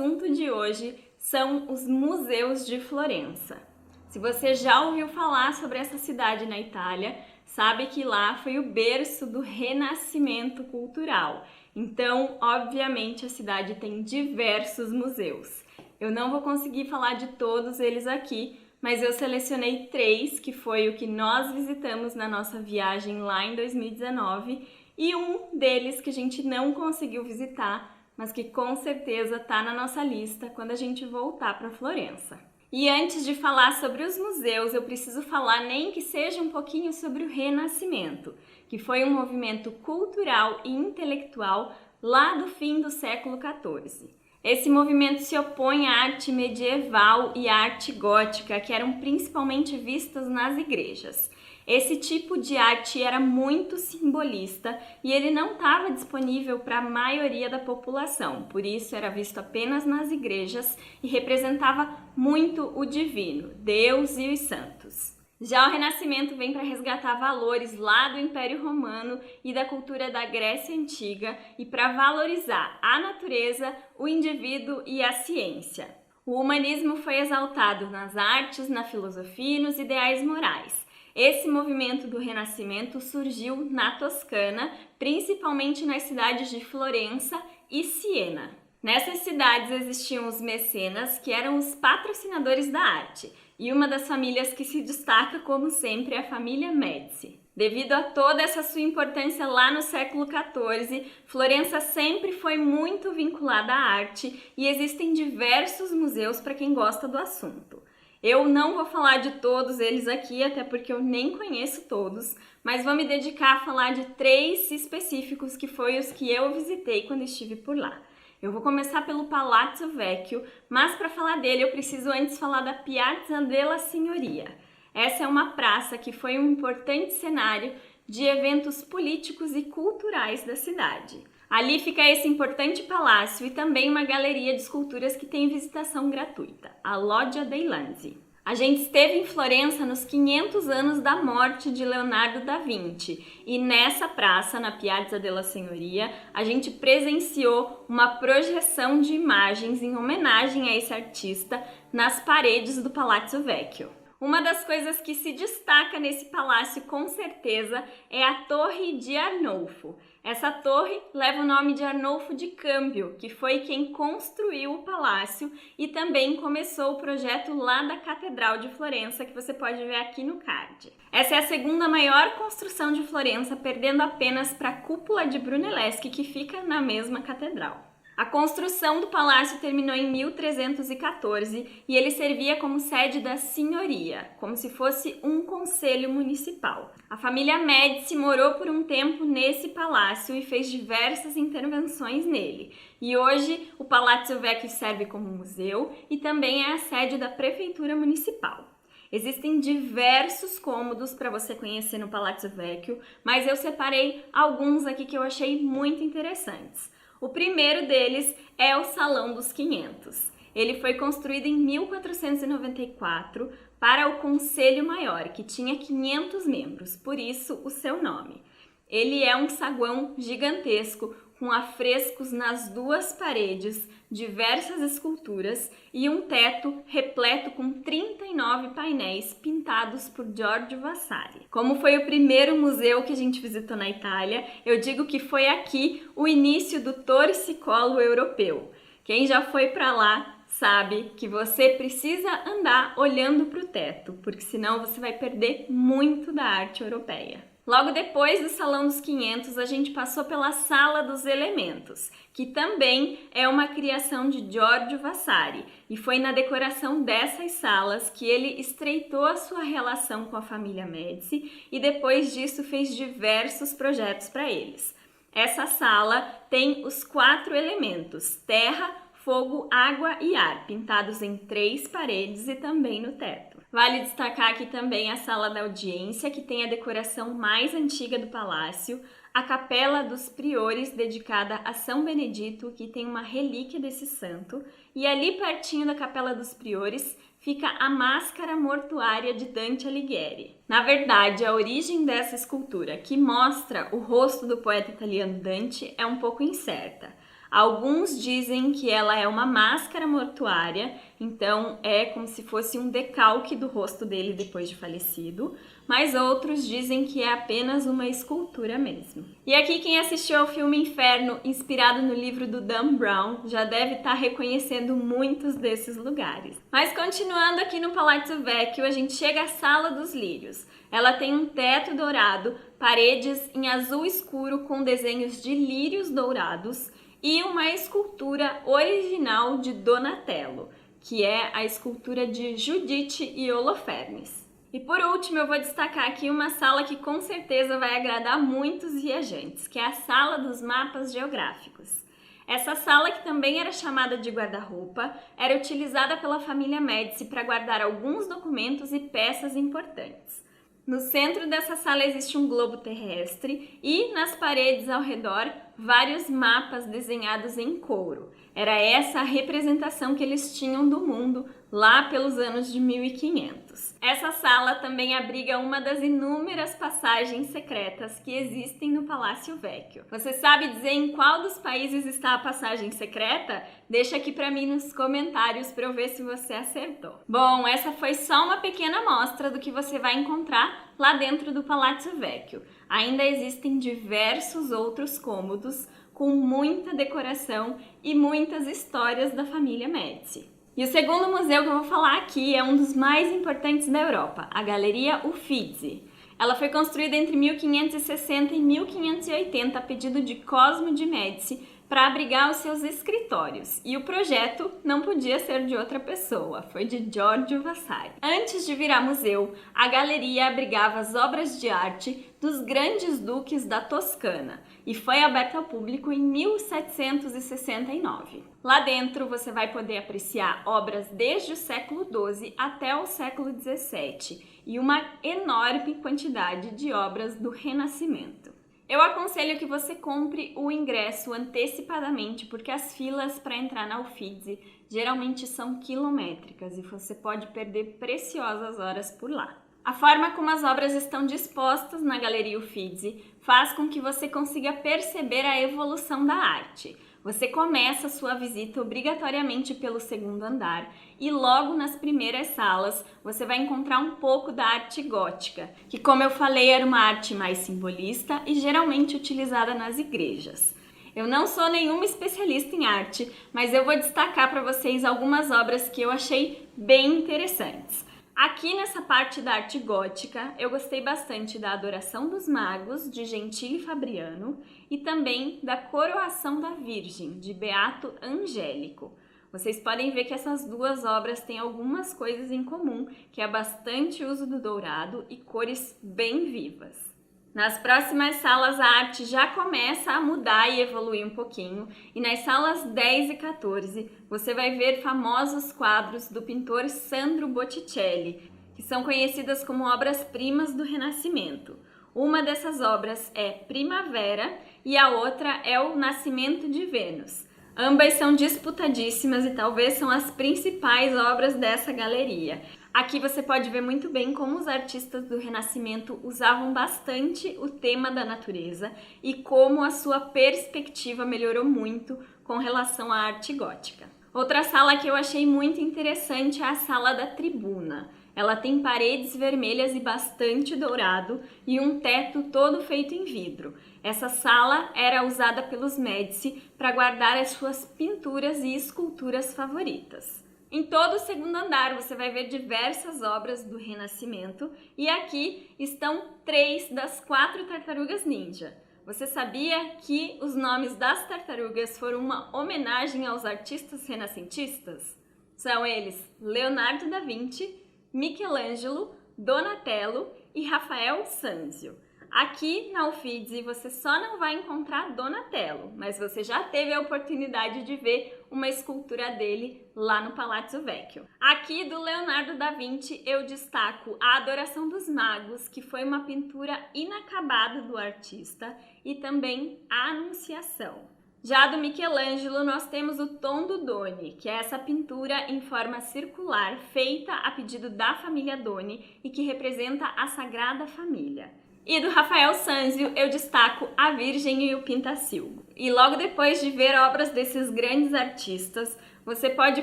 assunto de hoje são os museus de Florença. Se você já ouviu falar sobre essa cidade na Itália, sabe que lá foi o berço do renascimento cultural. Então, obviamente, a cidade tem diversos museus. Eu não vou conseguir falar de todos eles aqui, mas eu selecionei 3, que foi o que nós visitamos na nossa viagem lá em 2019, e um deles que a gente não conseguiu visitar, mas que com certeza está na nossa lista quando a gente voltar para Florença. E antes de falar sobre os museus, eu preciso falar nem que seja um pouquinho sobre o Renascimento, que foi um movimento cultural e intelectual lá do fim do século XIV. Esse movimento se opõe à arte medieval e à arte gótica, que eram principalmente vistas nas igrejas. Esse tipo de arte era muito simbolista e ele não estava disponível para a maioria da população, por isso era visto apenas nas igrejas e representava muito o divino, Deus e os santos. Já o Renascimento vem para resgatar valores lá do Império Romano e da cultura da Grécia Antiga e para valorizar a natureza, o indivíduo e a ciência. O humanismo foi exaltado nas artes, na filosofia e nos ideais morais. Esse movimento do Renascimento surgiu na Toscana, principalmente nas cidades de Florença e Siena. Nessas cidades existiam os mecenas, que eram os patrocinadores da arte, e uma das famílias que se destaca, como sempre, é a família Médici. Devido a toda essa sua importância lá no século XIV, Florença sempre foi muito vinculada à arte e existem diversos museus para quem gosta do assunto. Eu não vou falar de todos eles aqui, até porque eu nem conheço todos, mas vou me dedicar a falar de 3 específicos que foi os que eu visitei quando estive por lá. Eu vou começar pelo Palazzo Vecchio, mas para falar dele eu preciso antes falar da Piazza della Signoria. Essa é uma praça que foi um importante cenário de eventos políticos e culturais da cidade. Ali fica esse importante palácio e também uma galeria de esculturas que tem visitação gratuita, a Loggia dei Lanzi. A gente esteve em Florença nos 500 anos da morte de Leonardo da Vinci e nessa praça, na Piazza della Signoria, a gente presenciou uma projeção de imagens em homenagem a esse artista nas paredes do Palazzo Vecchio. Uma das coisas que se destaca nesse palácio com certeza é a Torre de Arnolfo. Essa torre leva o nome de Arnolfo de Cambio, que foi quem construiu o palácio e também começou o projeto lá da Catedral de Florença, que você pode ver aqui no card. Essa é a segunda maior construção de Florença, perdendo apenas para a Cúpula de Brunelleschi, que fica na mesma catedral. A construção do palácio terminou em 1314 e ele servia como sede da senhoria, como se fosse um conselho municipal. A família Médici morou por um tempo nesse palácio e fez diversas intervenções nele. E hoje o Palazzo Vecchio serve como museu e também é a sede da prefeitura municipal. Existem diversos cômodos para você conhecer no Palazzo Vecchio, mas eu separei alguns aqui que eu achei muito interessantes. O primeiro deles é o Salão dos 500. Ele foi construído em 1494 para o Conselho Maior, que tinha 500 membros, por isso o seu nome. Ele é um saguão gigantesco com afrescos nas 2 paredes, diversas esculturas e um teto repleto com 39 painéis pintados por Giorgio Vasari. Como foi o primeiro museu que a gente visitou na Itália, eu digo que foi aqui o início do torcicolo europeu. Quem já foi para lá sabe que você precisa andar olhando para o teto, porque senão você vai perder muito da arte europeia. Logo depois do Salão dos 500, a gente passou pela Sala dos Elementos, que também é uma criação de Giorgio Vasari, e foi na decoração dessas salas que ele estreitou a sua relação com a família Médici e depois disso fez diversos projetos para eles. Essa sala tem os 4 elementos: terra, fogo, água e ar, pintados em 3 paredes e também no teto. Vale destacar aqui também a Sala da Audiência, que tem a decoração mais antiga do palácio, a Capela dos Priores, dedicada a São Benedito, que tem uma relíquia desse santo, e ali pertinho da Capela dos Priores fica a Máscara Mortuária de Dante Alighieri. Na verdade, a origem dessa escultura, que mostra o rosto do poeta italiano Dante, é um pouco incerta. Alguns dizem que ela é uma máscara mortuária, então é como se fosse um decalque do rosto dele depois de falecido, mas outros dizem que é apenas uma escultura mesmo. E aqui quem assistiu ao filme Inferno, inspirado no livro do Dan Brown, já deve estar reconhecendo muitos desses lugares. Mas continuando aqui no Palazzo Vecchio, a gente chega à Sala dos Lírios. Ela tem um teto dourado, paredes em azul escuro com desenhos de lírios dourados e uma escultura original de Donatello, que é a escultura de Judite e Holofernes. E por último, eu vou destacar aqui uma sala que com certeza vai agradar muitos viajantes, que é a Sala dos Mapas Geográficos. Essa sala, que também era chamada de guarda-roupa, era utilizada pela família Médici para guardar alguns documentos e peças importantes. No centro dessa sala existe um globo terrestre e nas paredes ao redor vários mapas desenhados em couro. Era essa a representação que eles tinham do mundo lá pelos anos de 1500. Essa sala também abriga uma das inúmeras passagens secretas que existem no Palácio Vecchio. Você sabe dizer em qual dos países está a passagem secreta? Deixa aqui para mim nos comentários para eu ver se você acertou. Bom, essa foi só uma pequena amostra do que você vai encontrar lá dentro do Palácio Vecchio. Ainda existem diversos outros cômodos com muita decoração e muitas histórias da família Médici. E o segundo museu que eu vou falar aqui é um dos mais importantes da Europa, a Galeria Uffizi. Ela foi construída entre 1560 e 1580 a pedido de Cosmo de Médici para abrigar os seus escritórios. E o projeto não podia ser de outra pessoa, foi de Giorgio Vasari. Antes de virar museu, a galeria abrigava as obras de arte dos grandes duques da Toscana e foi aberta ao público em 1769. Lá dentro você vai poder apreciar obras desde o século XII até o século XVII e uma enorme quantidade de obras do Renascimento. Eu aconselho que você compre o ingresso antecipadamente, porque as filas para entrar na Uffizi geralmente são quilométricas e você pode perder preciosas horas por lá. A forma como as obras estão dispostas na Galeria Uffizi faz com que você consiga perceber a evolução da arte. Você começa a sua visita obrigatoriamente pelo segundo andar e logo nas primeiras salas você vai encontrar um pouco da arte gótica, que, como eu falei, era uma arte mais simbolista e geralmente utilizada nas igrejas. Eu não sou nenhuma especialista em arte, mas eu vou destacar para vocês algumas obras que eu achei bem interessantes. Aqui nessa parte da arte gótica, eu gostei bastante da Adoração dos Magos, de Gentile Fabriano, e também da Coroação da Virgem, de Beato Angélico. Vocês podem ver que essas duas obras têm algumas coisas em comum, que é bastante uso do dourado e cores bem vivas. Nas próximas salas a arte já começa a mudar e evoluir um pouquinho, e nas salas 10 e 14 você vai ver famosos quadros do pintor Sandro Botticelli, que são conhecidas como obras-primas do Renascimento. Uma dessas obras é Primavera e a outra é o Nascimento de Vênus. Ambas são disputadíssimas e talvez são as principais obras dessa galeria. Aqui você pode ver muito bem como os artistas do Renascimento usavam bastante o tema da natureza e como a sua perspectiva melhorou muito com relação à arte gótica. Outra sala que eu achei muito interessante é a Sala da Tribuna. Ela tem paredes vermelhas e bastante dourado e um teto todo feito em vidro. Essa sala era usada pelos Médici para guardar as suas pinturas e esculturas favoritas. Em todo o segundo andar você vai ver diversas obras do Renascimento e aqui estão 3 das 4 tartarugas ninja. Você sabia que os nomes das tartarugas foram uma homenagem aos artistas renascentistas? São eles Leonardo da Vinci, Michelangelo, Donatello e Rafael Sanzio. Aqui na Uffizi você só não vai encontrar Donatello, mas você já teve a oportunidade de ver uma escultura dele lá no Palazzo Vecchio. Aqui do Leonardo da Vinci eu destaco a Adoração dos Magos, que foi uma pintura inacabada do artista, e também a Anunciação. Já do Michelangelo nós temos o Tom do Doni, que é essa pintura em forma circular feita a pedido da família Doni e que representa a Sagrada Família. E do Rafael Sanzio eu destaco A Virgem e o Pintacilgo. E logo depois de ver obras desses grandes artistas, você pode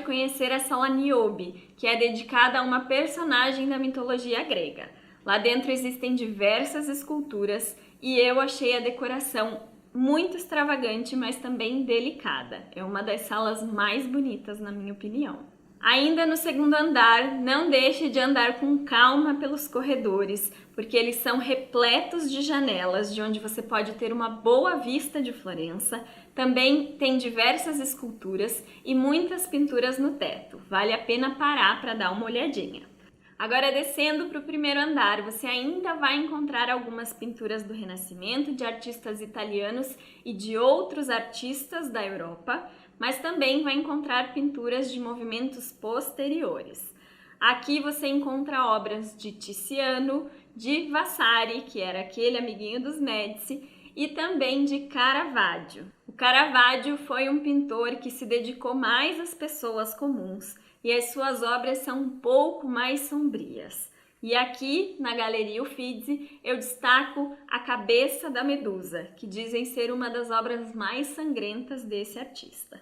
conhecer a Sala Niobe, que é dedicada a uma personagem da mitologia grega. Lá dentro existem diversas esculturas e eu achei a decoração muito extravagante, mas também delicada. É uma das salas mais bonitas, na minha opinião. Ainda no segundo andar, não deixe de andar com calma pelos corredores, porque eles são repletos de janelas, de onde você pode ter uma boa vista de Florença. Também tem diversas esculturas e muitas pinturas no teto. Vale a pena parar para dar uma olhadinha. Agora, descendo para o primeiro andar, você ainda vai encontrar algumas pinturas do Renascimento, de artistas italianos e de outros artistas da Europa, mas também vai encontrar pinturas de movimentos posteriores. Aqui você encontra obras de Tiziano, de Vasari, que era aquele amiguinho dos Médici, e também de Caravaggio. O Caravaggio foi um pintor que se dedicou mais às pessoas comuns e as suas obras são um pouco mais sombrias. E aqui, na Galeria Uffizi, eu destaco A Cabeça da Medusa, que dizem ser uma das obras mais sangrentas desse artista.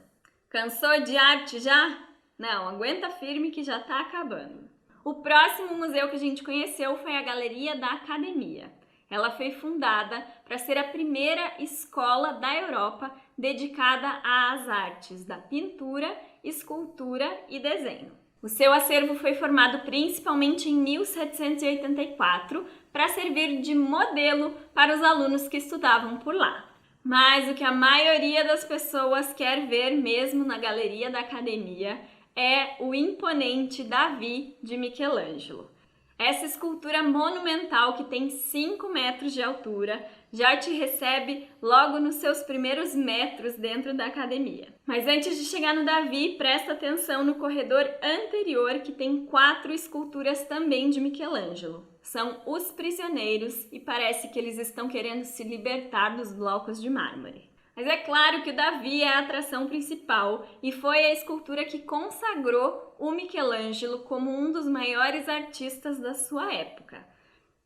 Cansou de arte já? Não, aguenta firme que já está acabando. O próximo museu que a gente conheceu foi a Galeria da Academia. Ela foi fundada para ser a primeira escola da Europa dedicada às artes da pintura, escultura e desenho. O seu acervo foi formado principalmente em 1784 para servir de modelo para os alunos que estudavam por lá. Mas o que a maioria das pessoas quer ver mesmo na Galeria da Academia é o imponente Davi de Michelangelo. Essa escultura monumental que tem 5 metros de altura já te recebe logo nos seus primeiros metros dentro da academia. Mas antes de chegar no Davi, presta atenção no corredor anterior que tem 4 esculturas também de Michelangelo. São os prisioneiros e parece que eles estão querendo se libertar dos blocos de mármore. Mas é claro que o Davi é a atração principal e foi a escultura que consagrou o Michelangelo como um dos maiores artistas da sua época.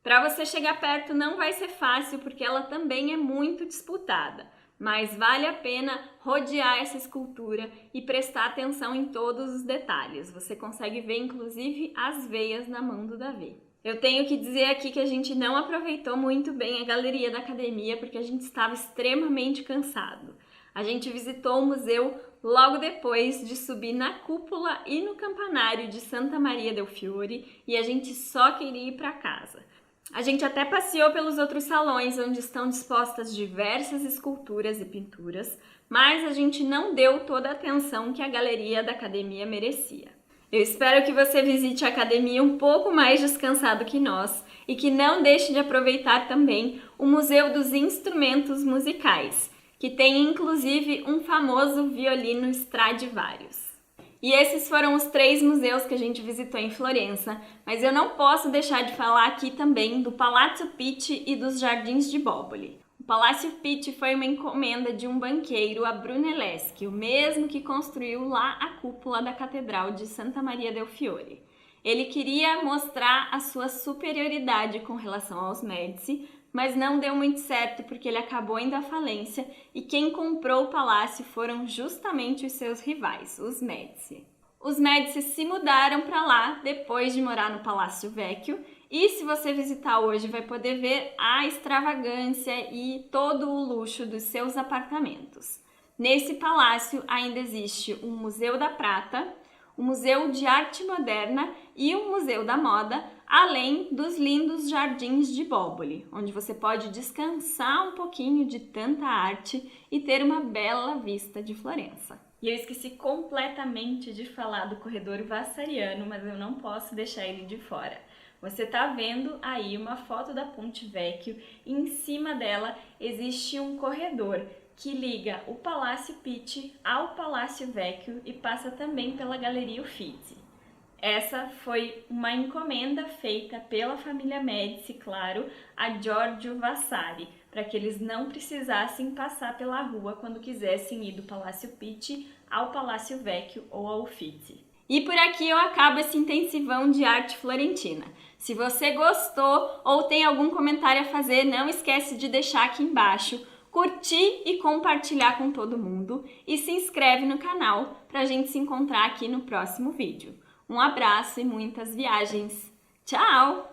Para você chegar perto não vai ser fácil porque ela também é muito disputada, mas vale a pena rodear essa escultura e prestar atenção em todos os detalhes. Você consegue ver inclusive as veias na mão do Davi. Eu tenho que dizer aqui que a gente não aproveitou muito bem a Galeria da Academia porque a gente estava extremamente cansado. A gente visitou o museu logo depois de subir na cúpula e no campanário de Santa Maria del Fiore e a gente só queria ir para casa. A gente até passeou pelos outros salões onde estão dispostas diversas esculturas e pinturas, mas a gente não deu toda a atenção que a Galeria da Academia merecia. Eu espero que você visite a academia um pouco mais descansado que nós e que não deixe de aproveitar também o Museu dos Instrumentos Musicais, que tem inclusive um famoso violino Stradivarius. E esses foram os 3 museus que a gente visitou em Florença, mas eu não posso deixar de falar aqui também do Palazzo Pitti e dos Jardins de Boboli. O Palácio Pitti foi uma encomenda de um banqueiro, a Brunelleschi, o mesmo que construiu lá a cúpula da Catedral de Santa Maria del Fiore. Ele queria mostrar a sua superioridade com relação aos Médici, mas não deu muito certo porque ele acabou indo à falência e quem comprou o palácio foram justamente os seus rivais, os Médici. Os Médici se mudaram para lá depois de morar no Palácio Vecchio e se você visitar hoje vai poder ver a extravagância e todo o luxo dos seus apartamentos. Nesse palácio ainda existe um Museu da Prata, um Museu de Arte Moderna e um Museu da Moda, além dos lindos Jardins de Boboli, onde você pode descansar um pouquinho de tanta arte e ter uma bela vista de Florença. E eu esqueci completamente de falar do corredor Vassariano, mas eu não posso deixar ele de fora. Você está vendo aí uma foto da Ponte Vecchio e em cima dela existe um corredor que liga o Palácio Pitti ao Palácio Vecchio e passa também pela Galeria Uffizi. Essa foi uma encomenda feita pela família Médici, claro, a Giorgio Vasari, para que eles não precisassem passar pela rua quando quisessem ir do Palácio Pitti ao Palácio Vecchio ou ao Uffizi. E por aqui eu acabo esse intensivão de arte florentina. Se você gostou ou tem algum comentário a fazer, não esquece de deixar aqui embaixo, curtir e compartilhar com todo mundo e se inscreve no canal para a gente se encontrar aqui no próximo vídeo. Um abraço e muitas viagens! Tchau!